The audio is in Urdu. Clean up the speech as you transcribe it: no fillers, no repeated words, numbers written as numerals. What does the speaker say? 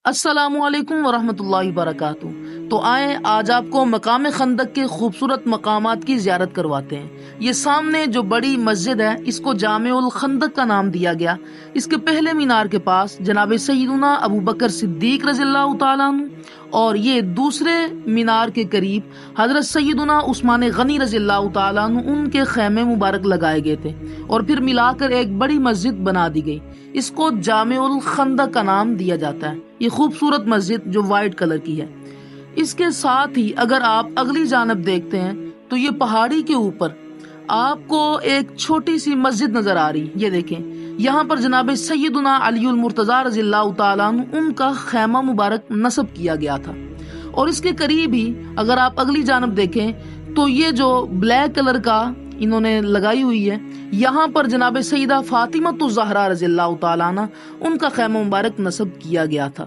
السلام علیکم ورحمۃ اللہ وبرکاتہ۔ تو آئیں آج آپ کو مقام خندق کے خوبصورت مقامات کی زیارت کرواتے ہیں۔ یہ سامنے جو بڑی مسجد ہے اس کو جامع الخندق کا نام دیا گیا۔ اس کے پہلے مینار کے پاس جناب سیدنا ابو بکر صدیق رضی اللہ تعالیٰ عنہ اور یہ دوسرے مینار کے قریب حضرت سیدنا عثمان غنی رضی اللہ تعالیٰ عنہ ان کے خیمے مبارک لگائے گئے تھے، اور پھر ملا کر ایک بڑی مسجد بنا دی گئی۔ اس کو جامع الخندق کا نام دیا جاتا ہے۔ یہ خوبصورت مسجد جو وائٹ کلر کی ہے، اس کے ساتھ ہی اگر آپ اگلی جانب دیکھتے ہیں تو یہ پہاڑی کے اوپر آپ کو ایک چھوٹی سی مسجد نظر آ رہی۔ یہ دیکھیں، یہاں پر جناب سیدنا علی المرتضیٰ رضی اللہ تعالیٰ عنہ ان کا خیمہ مبارک نصب کیا گیا تھا۔ اور اس کے قریب ہی اگر آپ اگلی جانب دیکھیں تو یہ جو بلیک کلر کا انہوں نے لگائی ہوئی ہے، یہاں پر جناب سیدہ فاطمہ الزہرا رضی اللہ تعالیٰ عنہ ان کا خیمہ مبارک نصب کیا گیا تھا۔